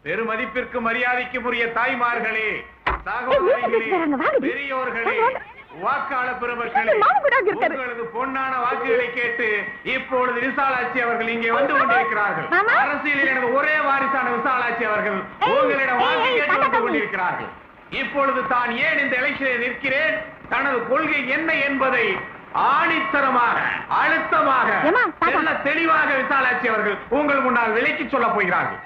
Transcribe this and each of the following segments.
பெருமதிப்பிற்கு மரியாதைக்கும் உரிய தாய்மார்களே, சகோதரிகளே, பெரியோர்களே, வாக்காளர் பெருமக்களே, உங்களது பொன்னான வாக்குகளை கேட்டு இப்பொழுது விசாலாட்சி அவர்கள் இங்கே வந்து கொண்டிருக்கிறார்கள். அரசியலில் எனது ஒரே வாரிசான விசாலாட்சி அவர்கள் உங்களிடம் வாக்கு கேட்டு வந்து கொண்டிருக்கிறார்கள். இப்பொழுது தான் ஏன் இந்த எலெக்ஷனில் நிற்கிறேன், தனது கொள்கை என்ன என்பதை ஆணித்தரமாக, அழுத்தமாக, தெளிவாக விசாலாட்சி அவர்கள் உங்கள் முன்னால் விலைக்கு சொல்ல போகிறார்கள்.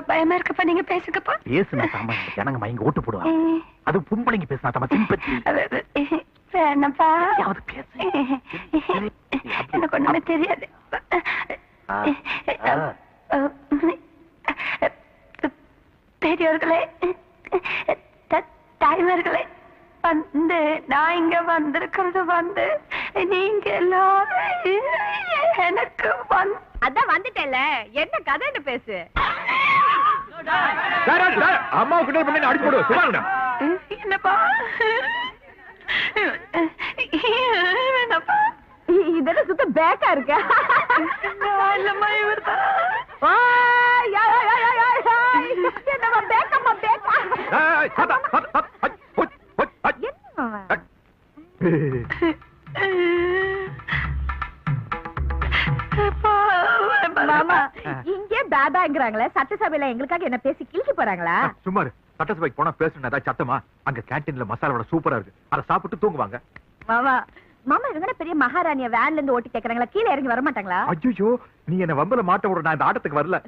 பயமா இருக்கப்பா, நீங்க பேசுங்கப்பா. பேசுனா தாமா ஜனங்க மயங்க ஓட்டு போடுவாங்க. அது பொம்பளைங்க பேசினா தாமா சிம்பத்தி. வேணப்பா, எனக்கு ஒண்ணுமே தெரியாது. பெரியவர்களே, தாய்மார்களே, வந்து நான் இங்க வந்திருக்கிறது வந்து நீங்க எல்லாரும் எனக்கு அதான் வந்துட்டேல, என்ன கதைன்னு பேசு. அம்மாவுக்கு அடிச்சு போடு. என்னப்பா இதெல்லாம் சுத்த பேக்கா இருக்க. இல்லம்மா, இவர்தான் மாமா. இங்கே பாபாங்கிறாங்களே, சட்டசபையில எங்களுக்காக என்ன பேசி கிழிக்க போறாங்களா? சும்மா சட்டசபைக்கு போனா பேசணும் ஏதாவது சத்தமா? அங்க கேண்டீன்ல மசாலா வடை சூப்பரா இருக்கு, அதை சாப்பிட்டு தூங்குவாங்க. மாமா மாமா இவங்க பெரிய மகாராணிய வேன்ல இருந்து ஓட்டி கேக்குறாங்களா, கீழே இறங்கி வர மாட்டாங்களா? ஐயோ, நீ என்ன வம்பல மாட்ட விட, நான் இந்த ஆட்டத்துக்கு வரல.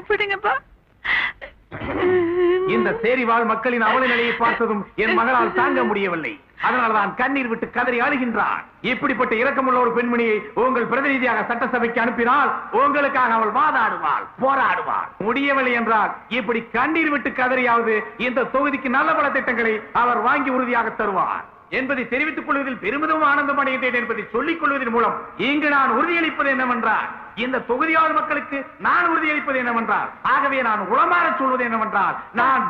எப்படிங்கப்பா? இந்த சேரிவாழ் மக்களின் அவல நிலையை பார்த்ததும் என் மகளால் தாங்க முடியவில்லை. அதனால்தான் கண்ணீர் விட்டு கதறி அழுகின்றார். இப்படிப்பட்ட இரக்கமுள்ள ஒரு பெண்மணியை உங்கள் பிரதிநிதியாக சட்டசபைக்கு அனுப்பினால் உங்களுக்காக அவள் வாதாடுவாள், போராடுவாள். முடியவில்லை என்றால் இப்படி கண்ணீர் விட்டு கதறியாவது இந்த தொகுதிக்கு நல்ல பல திட்டங்களை அவர் வாங்கி உறுதியாக தருவார் என்பதை தெரிவித்துக் கொள்வதில் பெருமிதம் ஆனந்தம் அடைகின்றேன் என்பதை சொல்லிக் கொள்வதன் மூலம் இங்கு நான் உறுதியளிப்பது என்னவென்றால், இந்த தொகுதியாளர் மக்களுக்கு நான் உறுதியளிப்பது என்னவென்றால், ஆகவே நான் உளமாக சொல்வது என்னவென்றால், நான்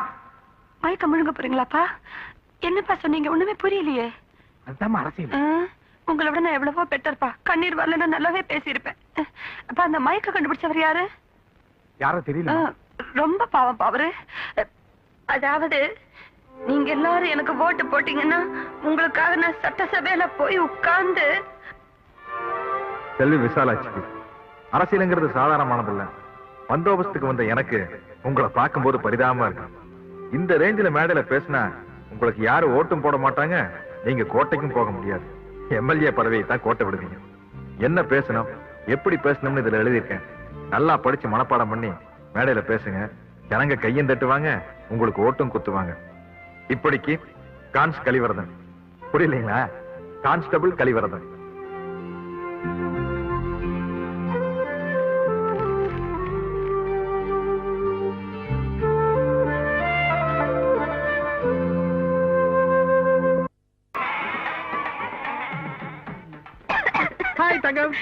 மயக்க முழுங்க போறீங்களாப்பா? என்னப்பா சொன்னீங்க? ஒண்ணுமே புரியலையே. அதுதான் அரசியல். உங்களை விட நான் எவ்வளவோ பெட்டர்ப்பா. கண்ணீர் வரலன்னா நல்லாவே பேசியிருப்பேன். அப்ப அந்த மயக்க கண்டுபிடிச்சவர் யாரு? யாரோ தெரியல. ரொம்ப பாவம் அவரு. அதாவது நீங்க எல்லாரும் எனக்கு ஓட்டு போட்டீங்கன்னா உங்களுக்காக நான் சட்டசபையில போய் உட்கார்ந்து. செல்வி விசாலாட்சி, அரசியலுங்கிறது சாதாரணமானது இல்ல. பந்தோபஸ்துக்கு வந்த எனக்கு உங்களை பார்க்கும் போது பரிதாபமா இருக்கு. இந்த ரேஞ்சில மேடையில பேசினா உங்களுக்கு யாரும் ஓட்டும் போட மாட்டாங்க, நீங்க கோட்டைக்கும் போக முடியாது. எம்எல்ஏ பதவியை தான் கோட்டை விடுவீங்க. என்ன பேசணும், எப்படி பேசணும்னு இதுல எழுதியிருக்கேன். நல்லா படிச்சு மனப்பாடம் பண்ணி மேடையில பேசுங்க. ஜனங்க கையும் தட்டுவாங்க, உங்களுக்கு ஓட்டும் குத்துவாங்க. இப்படிக்கு கான்ஸ் கலிவரதன். புரியலீங்களா? கான்ஸ்டபிள் கலிவரதன். தங்கம்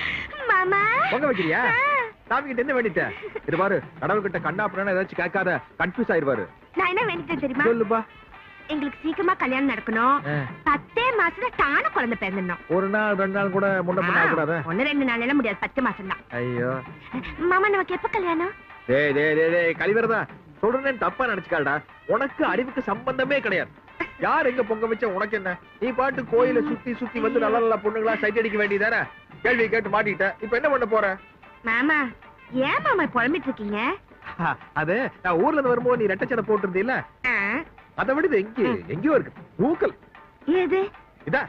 மாமா பொங்க வைக்கிறியா? சாமி கிட்ட என்ன வேண்டிட்ட? இது பாரு, கடவுள் கிட்ட கண்ணாப்புறான ஏதாச்சும் கேட்காத, கன்ஃபியூஸ் ஆயிடுவாரு. நான் என்ன வேண்டிட்டேன் தெரியுமா? சொல்லுப்பா. எங்களுக்கு சீக்கிரமா கல்யாணம் நடக்கணும். 10 மாசத்துல தான குழந்தை பிறந்தணும். ஒரு நாள் 2 நாள் கூட முன்ன பண்ண கூடாது. 1-2 நாள் எல்லாம் முடியாது, 10 மாசம் தான். ஐயோ மாமா, நமக்கு எப்ப கல்யாணம்? டேய் டேய் டேய் கலிவரதா, சொல்றேன்னு தப்பா நினைச்சுக்காடா. உனக்கு அறிவுக்கு சம்பந்தமே கிடையாது. யார் எங்க பொங்க வச்ச உனக்கு என்ன? நீ பாட்டு கோயில சுத்தி சுத்தி வந்து நல்ல நல்ல பொண்ணுங்களா சைட் அடிக்க வேண்டியதானே? கேள்வி கேட்டு மாட்டிக்கிட்ட, இப்ப என்ன பண்ண போற? மாமா, ஏன் மாமா புலம்பிட்டு இருக்கீங்க? அது நான் ஊர்ல இருந்து வரும்போது நீ ரெட்டச்சடை போட்டு இல்ல, அதை விடுது எங்கேயோ இருக்கு ஊக்கல். ஏது இதா?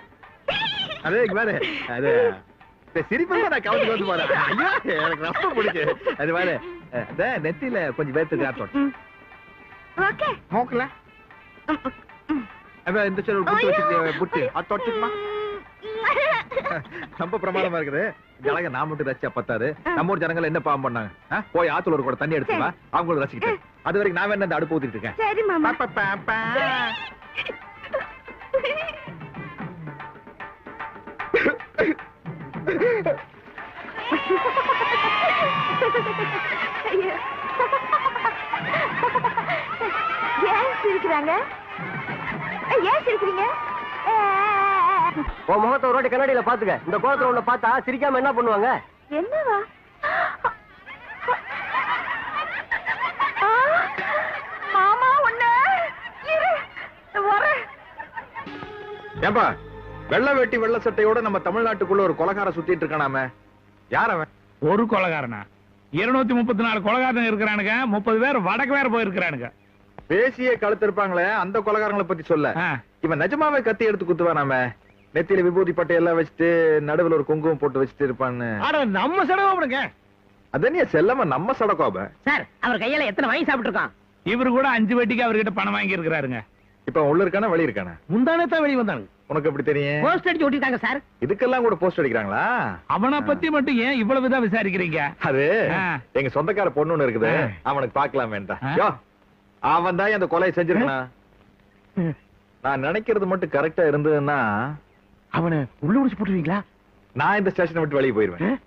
அதே பாரு, அது சிரிப்பு நான் கவனிச்சு வந்து பாரு. ஐயோ எனக்கு ரொம்ப பிடிச்சு. அது பாரு, நெத்தியில கொஞ்சம் வேர்த்து காட்டும். ஓகே மூக்கல இந்த சைடு புட்டு வச்சுட்டு புட்டு அது தொட்டுக்குமா? ரொம்ப பிரமாதமா இருக்குது. ஜனங்க நான் மட்டும் ரசிச்சா பத்தாது. நம்ம ஊர் ஜனங்கள் என்ன பாவம் பண்ணாங்க? போய் ஆத்துல ஒரு கூட தண்ணி எடுத்து வா, அவங்களும் ரசிக்கிட்டு. அது வரைக்கும் நான் வேணா இந்த அடுப்பு ஊத்திட்டு இருக்கேன். சரி மாமா. ஏன் சிரிக்கிறாங்க? ஏன் சிரிக்கிறீங்க? உன் முகத்தை ஒரு வாட்டி கண்ணாடியில பாத்துக்க. இந்த கோலத்துல உள்ள பார்த்தா சிரிக்காம என்ன பண்ணுவாங்க? என்னவா? ஏன்பா வெள்ளை வேட்டி வெள்ளை சட்டையோட நம்ம தமிழ்நாட்டுக்குள்ள ஒரு கொலைகார சுத்திட்டு இருக்கானாமே, யார் அவன்? ஒரு கொலைகாரனா? 234 கொலைகாரங்க இருக்கிறானுங்க, 30 பேர் வடக்கு வேற போயிருக்கிறானுங்க. பேசியே கழுத்திருப்பாங்களே அந்த கொலைகாரங்களை பத்தி சொல்ல. இவன் நிஜமாவே கத்தி எடுத்து குத்துவானாமே, நெத்தியில விபூதி பட்டை எல்லாம் வச்சுட்டு நடுவில் ஒரு குங்குமம் போட்டு வச்சுட்டு இருப்பான்னு. நம்ம சடகோபடுங்க. அதனியா செல்லமா நம்ம சடகோப சார். அவர் கையால எத்தனை வாங்கி சாப்பிட்டு இருக்கான்? இவரு கூட 5 வெட்டிக்கு அவர்கிட்ட பணம் வாங்கி இருக்கிறாருங்க. இப்ப உள்ள இருக்கானா வெளிய இருக்கானா? முந்தானத்தான் வெளிய வந்தாங்க. உனக்கு எப்படி தெரியும்? போஸ்ட் அடிச்சு ஓட்டிட்டாங்க சார். இதுக்கெல்லாம் கூட போஸ்ட் அடிக்கிறாங்களா? அவனை பத்தி மட்டும் ஏன் இவ்வளவுதான் விசாரிக்கிறீங்க? அது எங்க சொந்தக்கார பொண்ணு ஒண்ணு இருக்குது, அவனுக்கு பாக்கலாம் வேண்டாம். அவன் தான் அந்த கொலையை செஞ்சிருக்கான். நான் நினைக்கிறது மட்டும் கரெக்டா இருந்ததுன்னா அவனை உள்ள உடிச்சு போட்டுருவீங்களா? நான் இந்த ஸ்டேஷனை விட்டு வெளியே போயிருவேன்.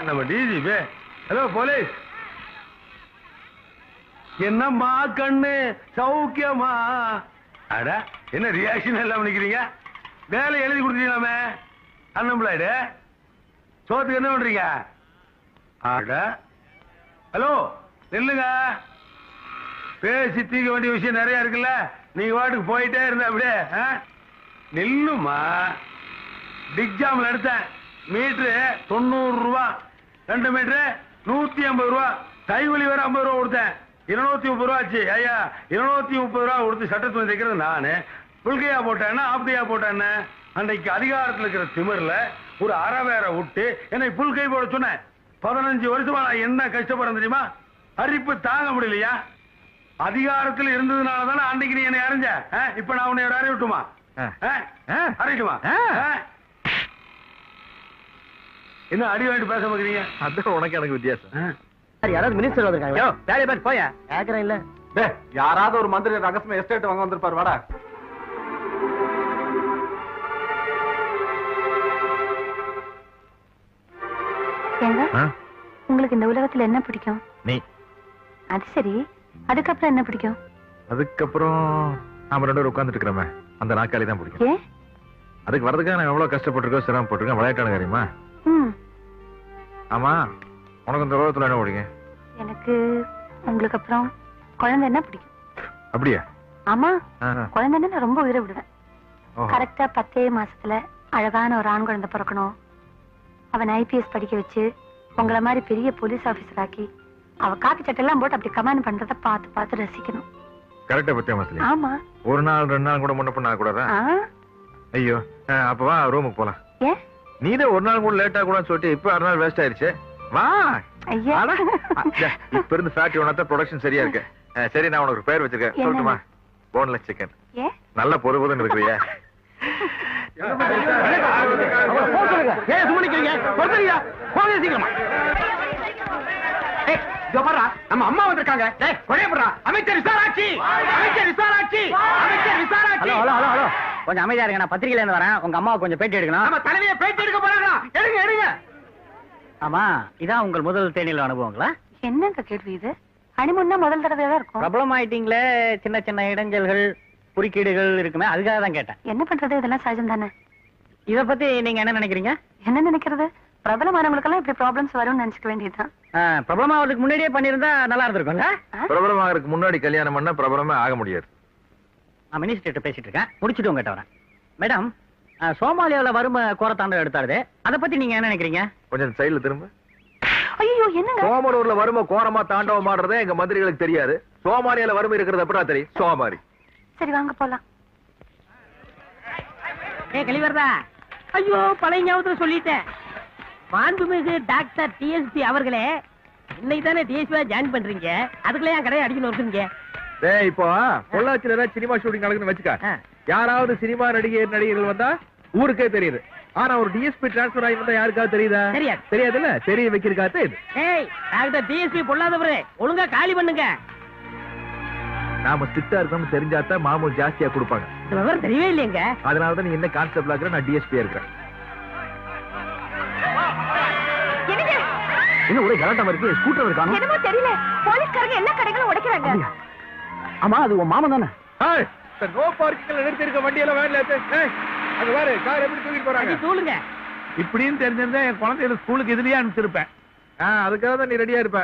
நம்ம டிஜிபி. Hello police. என்னம்மா கண்ணு சௌக்கியமா? அட என்ன ரியாக்ஷன் எல்லாம் நிக்கிறீங்க? வேலை எழுதி கொடுத்தீங்களாமே அன்எம்ப்ளாய்டு, சோத்துக்கு என்ன பண்றீங்க? அட ஹலோ நில்லுங்க. பேசி தீக்க வேண்டிய விஷயம் நிறைய இருக்குல்ல, நீங்க வாட்டுக்கு போயிட்டே இருந்த அப்படியே. நில்லுமா. டிக்ஜாம்ல எடுத்தேன், மீட்டரு 90 ரூபா, 2 மீட்டரு 150 ரூபா, கைவலி வேற 50 ரூபா கொடுத்தேன், 230 ரூபா ஆச்சு. ஐயா 230 ரூபா கொடுத்து சட்டத்துவம் தைக்கிறது நானு. புல்கையா போட்டேன்னா ஆப்டியா போட்டேன்னு அன்னைக்கு அதிகாரத்தில் இருக்கிற திமிர்ல ஒரு அரை வேற விட்டு என்னை புல்கை போட சொன்னேன். 15 வருஷமா நான் என்ன கஷ்டப்படுறேன் தெரியுமா? அரிப்பு தாங்க முடியலையா? அதிகாரத்தில் இருந்ததுனால தானே அன்னைக்கு நீ என்னை அரைஞ்ச. இப்ப நான் உன்னை அறை விட்டுமா? அரைக்குமா? என்ன அடி வாங்கிட்டு பேச பாக்குறீங்க? அதான் உனக்கு எனக்கு வித்தியாசம். யாராவது மினிஸ்டர் வந்திருக்காங்க. வேலையை பார்த்து போயா. கேக்குறேன் இல்ல. யாராவது ஒரு மந்திரி ரகசியமா எஸ்டேட் வாங்க வந்திருப்பாரு. வாடா. உங்களுக்கு இந்த உலகத்துல என்ன பிடிக்கும்? நீ. அது சரி, அதுக்கப்புறம் என்ன பிடிக்கும்? அதுக்கப்புறம் நாம 2 பேரும் உட்கார்ந்துட்டு இருக்கிறோமே அந்த நாற்காலி தான் பிடிக்கும். ஏன்? அதுக்கு வரதுக்காக நான் எவ்வளவு கஷ்டப்பட்டிருக்கோம், சிரமப்பட்டிருக்கேன். விளையாட்டான காரியமா? ஆமா, உனக்கு இந்த உலகத்துல என்ன பிடிக்கும்? எனக்கு உங்களுக்கு அப்புறம் குழந்தை என்ன பிடிக்கும். அப்படியா? ஆமா, குழந்தைன்னா நான் ரொம்ப உயிரை விடுவேன். கரெக்டா 10 மாசத்துல அழகான ஒரு ஆண் குழந்தை பிறக்கணும். அவன் ஐபிஎஸ் படிக்க வச்சு உங்களை மாதிரி பெரிய போலீஸ் ஆபீசர் ஆக்கி அவ காக்கி சட்டெல்லாம் போட்டு அப்படி கமாண்ட் பண்றத பார்த்து பார்த்து ரசிக்கணும். கரெக்டா 10 மாசத்துல? ஆமா. ஒரு நாள் 2 நாள் கூட முன்ன பண்ண கூடாதா? ஐயோ, அப்ப வா ரூமுக்கு போலாம். ஏன்? நீதான் ஒரு நாள் கூட லேட்டா கூட சொல்லிட்டு இப்ப 6 நாள் வேஸ்ட் ஆயிருச்சு. வா. ஐயா, இப்ப இருந்து ஃபேக்டரி ஒன்னா ப்ரொடக்ஷன் சரியா இருக்கு. சரி, நான் உனக்கு பேர் வச்சிருக்கேன், சொல்லட்டுமா? Boneless chicken. நல்ல பொறுப்புதான் இருக்கிறியா? நம்ம அம்மா வந்திருக்காங்க. அமைச்சர் விசாராட்சி, அமைச்சர் விசாராட்சி, அமைச்சர் விசாராட்சி. ஹலோ ஹலோ ஹலோ, கொஞ்சம் அமைதியா இருங்க. நான் பத்திரிகையில இருந்து வரேன். உங்க அம்மாவை கொஞ்சம் பேட்டி எடுக்கணும். நம்ம தலைவியை பேட்டி எடுக்க போறாங்களா? எடுங்க எடுங்க. ஆமா, இதான் உங்கள் முதல் தேனில அனுபவங்களா? என்னங்க கேள்வி இது? ஹனிமூன்னா முதல் தடவையா தான் இருக்கும். பிரபலம் ஆயிட்டீங்களே, சின்ன சின்ன இடைஞ்சல்கள் குறுக்கீடுகள் இருக்குமே, அதுக்காக தான் கேட்டேன். என்ன பண்றது, இதெல்லாம் சகஜம் தானே. இத பத்தி நீங்க என்ன நினைக்கிறீங்க? என்ன நினைக்கிறது? பிரபலமானவங்களுக்கெல்லாம் இப்படி ப்ராப்ளம்ஸ் வரும்னு நினைச்சுக்க வேண்டியதுதான். பிரபலமாவதுக்கு முன்னாடியே பண்ணிருந்தா நல்லா இருந்திருக்கும்ல. பிரபலமாகறதுக்கு முன்னாடி கல்யாணம் பண்ணா பிரபலமே ஆக முடியாது. நான் மினிஸ்டர் பேசிட்டு இருக்கேன், முடிச்சுட்டு உங்ககிட்ட வரேன். மேடம், சோமாலியாவில் வறுமை கோரத்தாண்டவம் எடுத்தாரு, அதை பத்தி நீங்க என்ன நினைக்கிறீங்க? கொஞ்சம் சைடுல திரும்ப. ஐயோ, என்னங்க? சோமலூர்ல வறுமை கோரமா தாண்டவம் ஆடுறதே எங்க மந்திரிகளுக்கு தெரியாது. சோமாலியால வறுமை இருக்கிறது எப்படா தெரியும்? சோமாரி. சரி, வாங்க போலாம். கழிவரதா? ஐயோ, பழைய ஞாபகத்துல சொல்லிட்டேன். மாண்புமிகு டாக்டர் டிஎஸ்பி அவர்களே, இன்னைக்கு தானே டிஎஸ்பியா ஜாயின் பண்றீங்க, அதுக்குள்ள என் கடையை அடிக்கணும் இருக்குங்க. இப்போ பொள்ளாச்சியில ஏதாவது சினிமா ஷூட்டிங் நடக்குதுன்னு வச்சுக்க, யாராவது சினிமா நடிகர்கள் வந்தா ஊருக்கே தெரியுது. ஆனா ஒரு டிஎஸ்பி டிரான்ஸ்பர் ஆகி வந்தா யாருக்காவது தெரியுதா? தெரியாதுல்ல. தெரிய வைக்கிறதுக்காக இது. டாக்டர் டிஎஸ்பி பொல்லாதவரே, ஒழுங்கா காலி பண்ணுங்க. நாம ஸ்ட்ரிக்டா இருக்கணும் தெரிஞ்சாதான் மாமூல் ஜாஸ்தியா கொடுப்பாங்க. விவரம் தெரியவே இல்லைங்க. அதனாலதான் நீ என்ன கான்ஸ்டபிள் ஆகுற, நான் டிஎஸ்பியா இருக்கிறேன். என்ன ஒரே கலாட்டம் இருக்கு? ஸ்கூட்டர் இருக்காங்க. என்னமோ தெரியல, போலீஸ்காரங்க எல்லா கடைகளும் உடைக்கிறாங்க. ஆமா, அது உன் மாமன் தானே? நோ பார்க்கிங்ல நிறுத்தி இருக்க வண்டியெல்லாம் வேன்ல ஏத்து. அது பாரு, கார் எப்படி தூக்கிட்டு போறாங்க. தூளுங்க. இப்படின்னு தெரிஞ்சிருந்தா என் குழந்தைய ஸ்கூலுக்கு இதுலயே அனுப்பிச்சிருப்பேன். அதுக்காக தான் நீ ரெடியா இருப்ப.